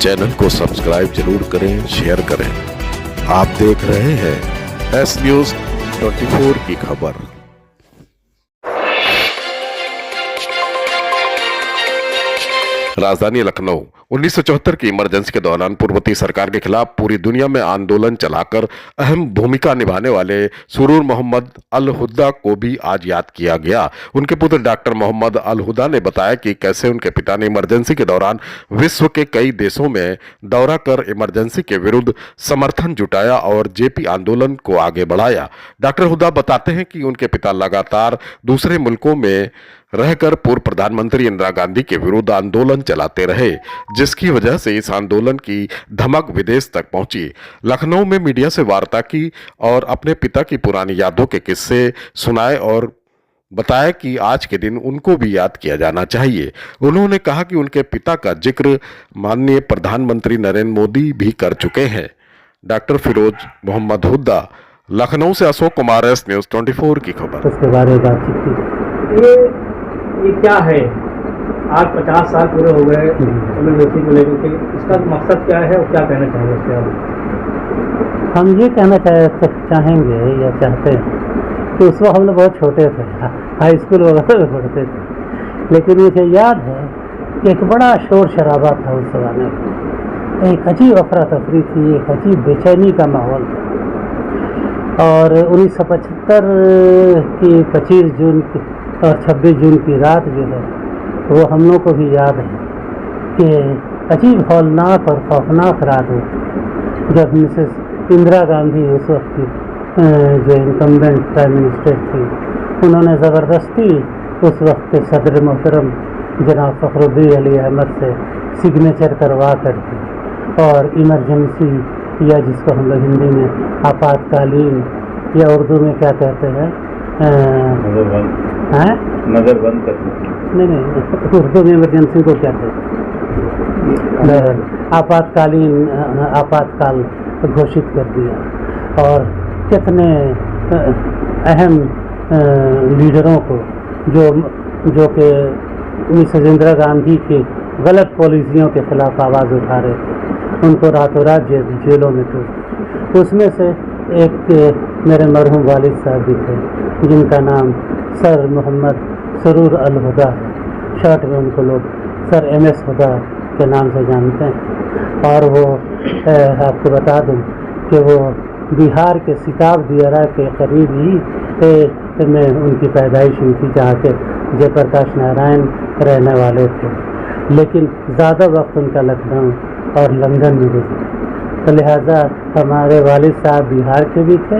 Channel को subscribe जरूर करें, शेयर करें। आप देख रहे हैं एस न्यूज 24 की खबर। राजधानी लखनऊ 1974 की इमरजेंसी के दौरान पूर्ववर्ती सरकार के खिलाफ पूरी दुनिया में आंदोलन चलाकर अहम भूमिका निभाने वाले सुरूर मोहम्मद अल हुदा को भी आज याद किया गया। उनके पुत्र डॉक्टर मोहम्मद अल हुदा ने बताया कि कैसे उनके पिता ने इमरजेंसी के दौरान विश्व के कई देशों में दौरा कर इमरजेंसी के विरुद्ध समर्थन जुटाया और जेपी आंदोलन को आगे बढ़ाया। डॉक्टर हुदा बताते हैं कि उनके पिता लगातार दूसरे मुल्कों में रहकर पूर्व प्रधानमंत्री इंदिरा गांधी के विरुद्ध आंदोलन चलाते रहे, जिसकी वजह से इस आंदोलन की धमक विदेश तक पहुंची। लखनऊ में मीडिया से वार्ता की और अपने पिता की पुरानी यादों के किस्से सुनाए और बताया कि आज के दिन उनको भी याद किया जाना चाहिए। उन्होंने कहा कि उनके पिता का जिक्र माननीय प्रधानमंत्री नरेंद्र मोदी भी कर चुके हैं। डॉक्टर फिरोज मोहम्मद हुद्दा, लखनऊ से अशोक कुमार, एस न्यूज 24 की खबर। उसके बारे में बातचीत की। ये क्या है, आज 50 साल पूरे हो गए इमरजेंसी को लेकर के, इसका मकसद क्या है और क्या कहना चाहेंगे इसके बारे? हम ये कहना चाहेंगे या चाहते हैं कि उस वक्त हम लोग बहुत छोटे थे, हाई स्कूल वगैरह में पढ़ते थे, लेकिन मुझे याद है कि एक बड़ा शोर शराबा था उस ज़माने में। एक अजीब अफरा तफरी थी, एक अजीब बेचैनी का माहौल था। और 1975 की 25 जून की और 26 जून की रात जो है वो हम लोग को भी याद है कि अजीब हौलनाक और खौफनाक रात हुई, जब मिसेस इंदिरा गांधी उस वक्त की जो इनकम्बेंट प्राइम मिनिस्टर थी, उन्होंने ज़बरदस्ती उस वक्त के सदर मोहतरम जनाब फ़खरुद्दीन अली अहमद से सिग्नेचर करवा करके और इमरजेंसी, या जिसको हम लोग हिंदी में आपातकालीन या उर्दू में क्या कहते हैं, नजर बंद करना। नहीं, उर्दू में इमरजेंसी को क्या कहते हैं, आपातकाल घोषित कर दिया। और कितने अहम लीडरों को जो कि मिसेस इंदिरा गांधी की गलत पॉलिसियों के खिलाफ आवाज़ उठा रहे थे, उनको रातों रात जेलों में थे। उसमें से एक मेरे मरहूम वालिद साहब भी थे, जिनका नाम सर मोहम्मद सुरूर अल हुदा है। शॉर्ट में उनको लोग सर MS हुदा के नाम से जानते हैं। और वो आपको बता दूं कि वो बिहार के सिताब दियारा के करीब ही में उनकी पैदाइश हुई थी, जहाँ के जयप्रकाश नारायण रहने वाले थे, लेकिन ज़्यादा वक्त उनका लखनऊ और लंदन में गुजरा। तो लिहाजा हमारे वालिद साहब बिहार के भी थे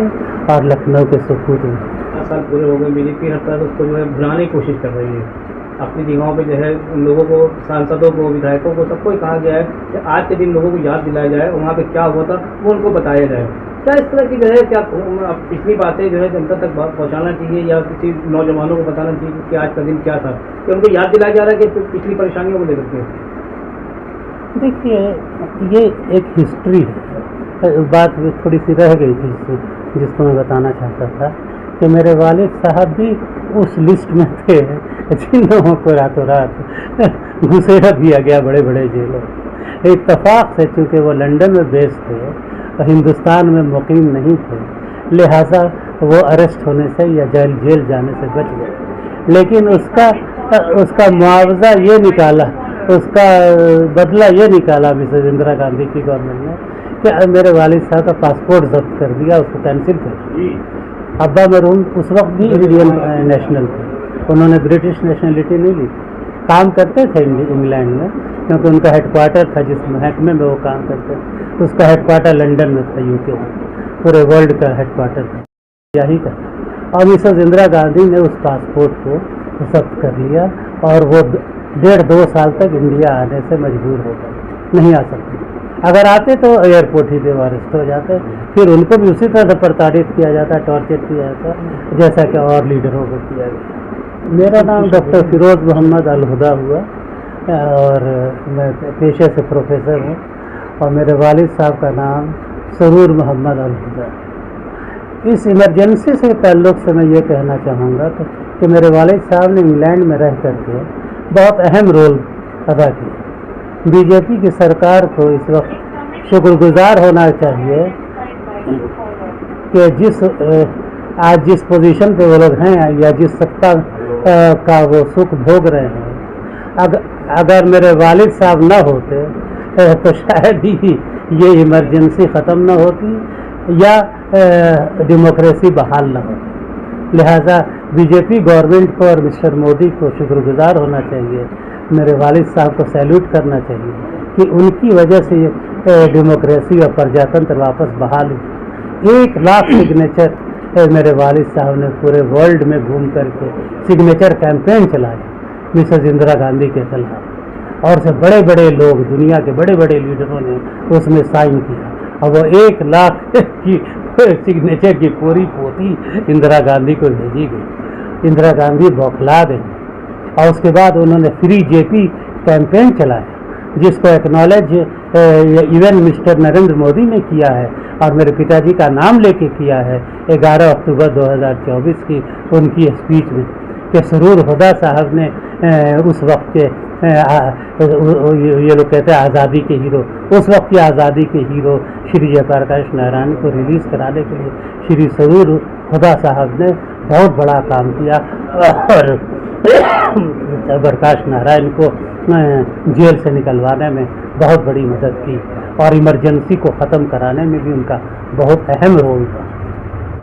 और लखनऊ के सपूत में। 50 साल पूरे हो गए, बीजेपी हर तरह उसको जो है भुलाने की कोशिश कर रही है। अपनी जगहों पे जो है उन लोगों को, सांसदों को, विधायकों को, सबको कहा गया है कि आज के दिन लोगों को याद दिलाया जाए और वहाँ पे क्या हुआ था वो उनको बताया जाए। क्या इस तरह की जो है, क्या पिछली बातें जो है जनता तक पहुँचाना चाहिए या किसी नौजवानों को बताना चाहिए कि आज का दिन क्या था, कि उनको याद दिलाया जा रहा है कि पिछली परेशानियों को लेकर के? देखिए, ये एक हिस्ट्री है, बात थोड़ी सी रह गई थी जिसको मैं बताना चाहता था कि मेरे वालिद साहब भी उस लिस्ट में थे जिन लोगों को रातों रात घुसेड़ा दिया गया बड़े बड़े जेलों। इत्तफाक से चूँकि वो लंदन में बेस थे और हिंदुस्तान में मुकीम नहीं थे, लिहाजा वो अरेस्ट होने से या जेल जाने से बच गए। लेकिन उसका मुआवजा ये निकाला, उसका बदला ये निकाला मिसेस इंदिरा गांधी की गवर्नमेंट ने कि मेरे वालिद साहब का पासपोर्ट जब्त कर दिया, उसको कैंसिल कर दिया। अब्बा मरहूम उस वक्त भी इंडियन नेशनल थे, उन्होंने ब्रिटिश नेशनलिटी नहीं ली। काम करते थे इंग्लैंड में, क्योंकि उनका हेडक्वार्टर था, जिस महकमे में वो काम करते थे उसका हेडक्वार्टर लंदन में था, UK में, पूरे वर्ल्ड का हेडक्वार्टर था यही का। और मिसेस इंदिरा गांधी ने उस पासपोर्ट को जब्त कर लिया और वो 1.5-2 साल तक इंडिया आने से मजबूर हो गए, नहीं आ सकते। अगर आते तो एयरपोर्ट ही पे अरेस्ट हो जाते, फिर उनको भी उसी तरह से प्रताड़ित किया जाता, टॉर्चर किया जाता, जैसा कि और लीडरों को किया गया। मेरा नाम डॉक्टर फिरोज मोहम्मद अल हुदा हुआ और मैं पेशे से प्रोफेसर हूँ, और मेरे वालिद साहब का नाम सुरूर मोहम्मद अल हुदा। इस इमरजेंसी से ताल्लुक़ से मैं ये कहना चाहूँगा कि मेरे वालिद साहब ने इंग्लैंड में रह करके बहुत अहम रोल अदा किया। बीजेपी की सरकार को इस वक्त शुक्रगुजार होना चाहिए कि आज जिस पोजीशन पे वो लोग हैं या जिस सत्ता का वो सुख भोग रहे हैं, अगर मेरे वालिद साहब न होते तो शायद ही ये इमरजेंसी ख़त्म न होती या डेमोक्रेसी बहाल न होती। लिहाजा बीजेपी गवर्नमेंट को और मिस्टर मोदी को शुक्रगुजार होना चाहिए, मेरे वालिद साहब को सैल्यूट करना चाहिए कि उनकी वजह से ये डेमोक्रेसी और प्रजातंत्र वापस बहाल हुई। 1 लाख सिग्नेचर मेरे वालिद साहब ने पूरे वर्ल्ड में घूम करके सिग्नेचर कैंपेन चलाया मिसेस इंदिरा गांधी के खिलाफ, और से बड़े बड़े लोग, दुनिया के बड़े बड़े लीडरों ने उसमें साइन किया, और वो 1 लाख की सिग्नेचर की पूरी पोथी इंदिरा गांधी को भेजी गई। इंदिरा गांधी बौखला गई, और उसके बाद उन्होंने फ्री जेपी कैंपेन चलाया, जिसको acknowledge even mister Narendra Modi ने किया है और मेरे पिताजी का नाम लेके किया है 11 अक्टूबर 2024 की उनकी स्पीच में, कि सरूर हुदा साहब ने उस वक्त के ये लोग कहते हैं आज़ादी के हीरो, उस वक्त की आज़ादी के हीरो श्री जयप्रकाश नारायण को रिलीज़ कराने के लिए श्री सरूर हुदा साहब ने बहुत बड़ा काम किया और जयप्रकाश नारायण को जेल से निकलवाने में बहुत बड़ी मदद की और इमरजेंसी को ख़त्म कराने में भी उनका बहुत अहम रोल था।